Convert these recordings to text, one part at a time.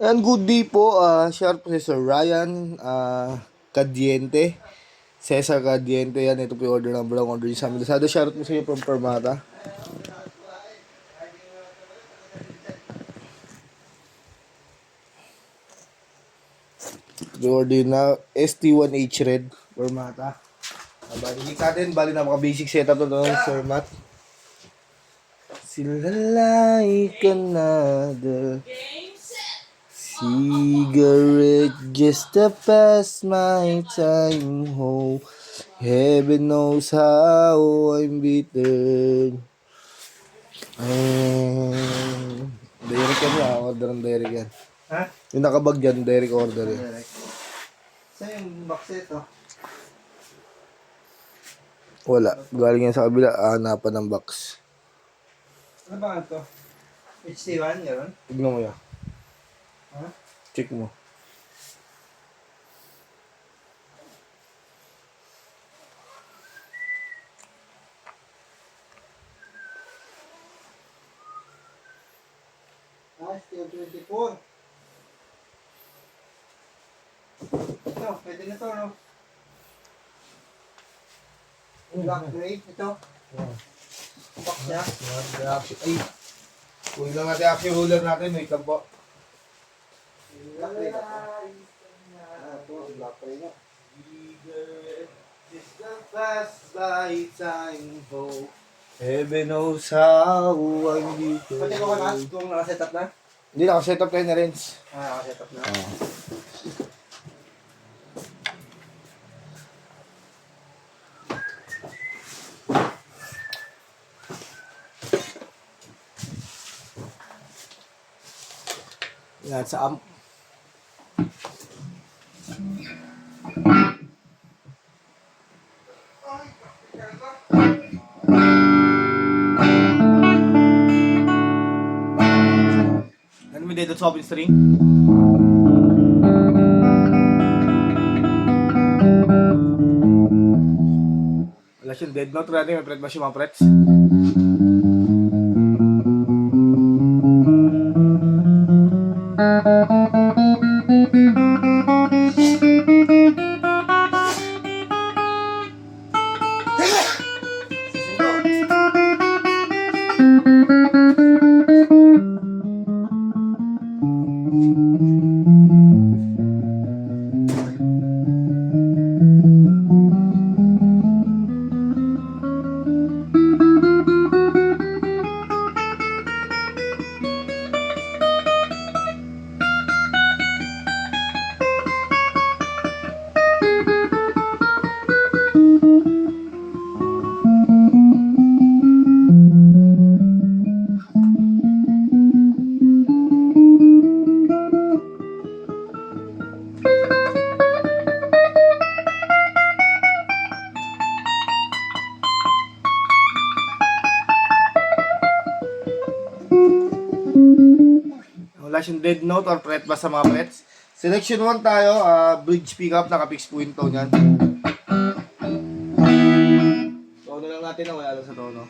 And good day po, shout po si Sir Ryan Cadiente. Cesar Cadiente yan. Ito po yung order number ng order niyo sa amin. Lazada, shout po sa inyo from Permata. The order na ST1H Red Permata. Bali natin, bali na mga basic setup to ng Sir Matt. Sila like another cigarette just to pass my time home. Heaven knows how I'm bitter. Derek yan na, order ng Derek yan. Ha? Yung nakabag yan, Derek order yan. Saan yung box ito? Wala, galing yan sa kabila, hanapan ng box. Ano ba ito? HT1, gano'n? Tignan mo yan. Ha? Check mo. STL24. Ito, pwede na ito, no? Black gray, ito. Box niya. Reaction. Ay, kunin lang natin action ruler natin. Wait lang po. Black gray ito. Ito, black gray nga. Just the fast by time home. Heaven knows how I'm bitter. Pati ko na, kung nakasetup na? Hindi, nakasetup tayo na rin. Nakasetup na. Yan, sa amp. Ano mo dito sa open string? Wala siyang dead note natin, may fret ba siya mga frets? Wala siyang dead note or fret ba sa mga frets. Selection 1 tayo, bridge pickup, naka-fix po yung tone yan. Tono lang natin na wala lang sa tono.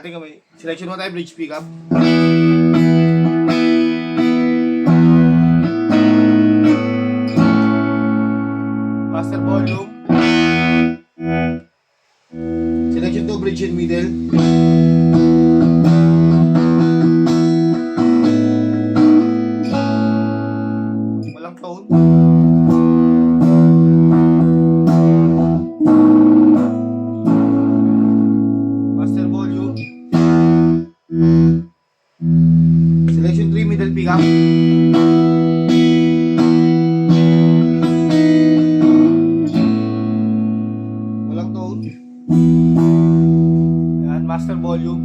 Ating kamay. Selection mo tayo, bridge pickup. Master volume. Selection 2, bridge in middle. Walang tone. Master volume. Selection 3, middle pickup. Walang tone. master volume.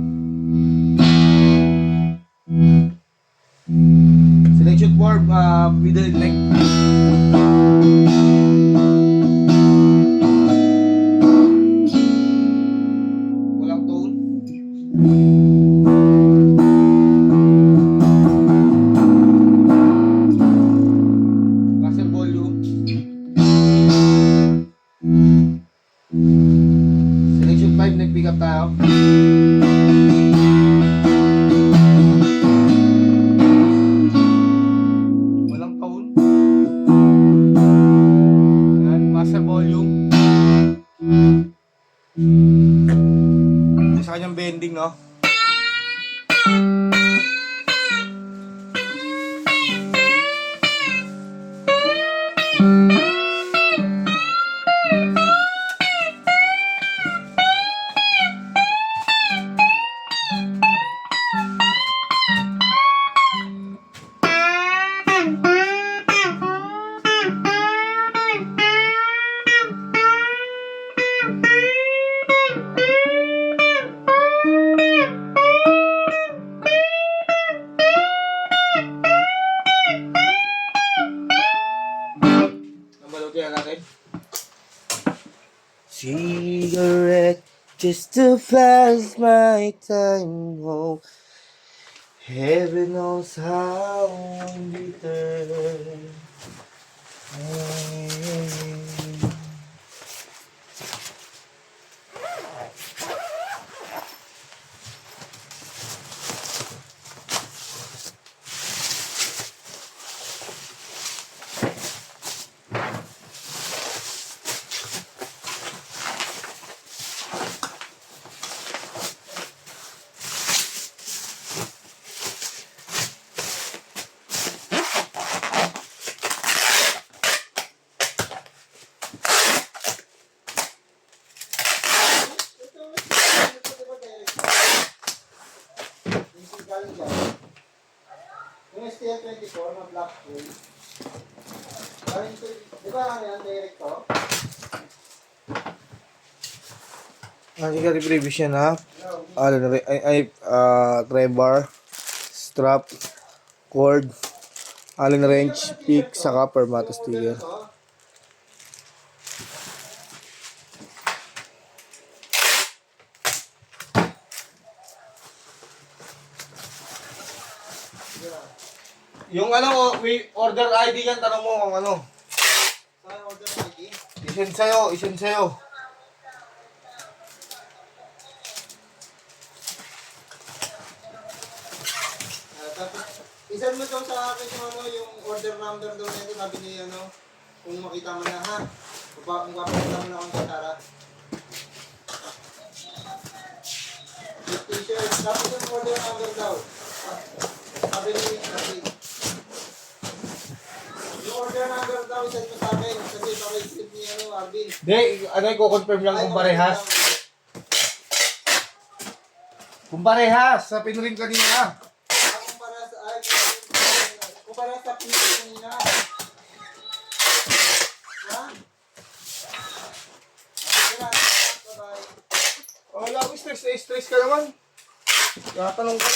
Selection for middle neck. Walang tone. Master volume. Selection 5, nag-pick up tayo. Walang tone. Ayan, master volume. Sa kanyang bending, no? Nabalutin natin. Cigarette just to pass my time home. Heaven knows how bitter. Yung STL24 na black hole. Di ba ano yan, direct to? Sige, previous yan ha. Rebar, strap, cord, allen wrench, pick, saka permata sticker. Yung ano, order ID yan, tanong mo kung ano. Saan order ID? Isend sa'yo. Tapos, isan mo daw sa akin yung ano, yung order number daw nito, sabi ni ano, kung makita mo na ha. Kung papakita mo na akong katara. T-shirt, tapos yung order number daw. Sabi ni yung order number daw, isan mo sa akin. Kasi pakaisip ni ano, Arvin. Hindi, ano yung confirm lang kung parehas. Kung parehas, sa pinurin kanina. Kumpara sa pinili kanina. Ha? Bye-bye. Wala ko, stress ka naman. Tatanong ka.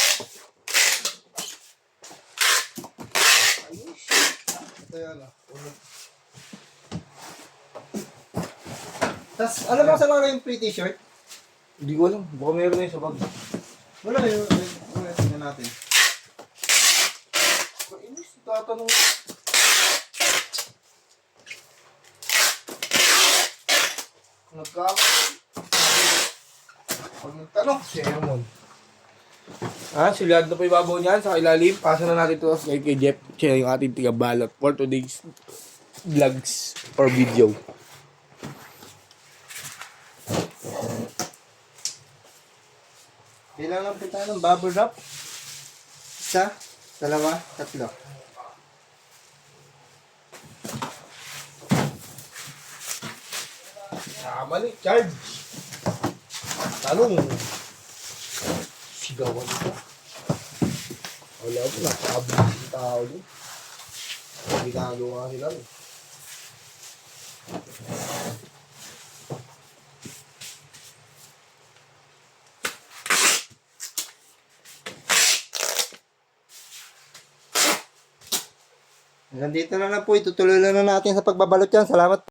Ayos. Kaya na. Tapos, ano ba sa mga yung free t-shirt? Hindi ko alam. Baka meron na yun sa bag. Wala yun. Wala, tingnan natin. Ayos, tatanong. Pag nagtanong, sermon. Sulyad na po yung babaw niyan sa ilalim. Pasa na natin ito kay Jeff. Siya yung ating tigabalot for today's vlogs or video. Kailangan lang punta ng bubble wrap. Isa, dalawa, tatlo. Tama ni, charge. Tanong. Sigawan ito. Wala po, nakakabili yung tao doon. Ginagawa sila. Hanggang dito na lang po. Itutuloy lang na natin sa pagbabalot yan. Salamat.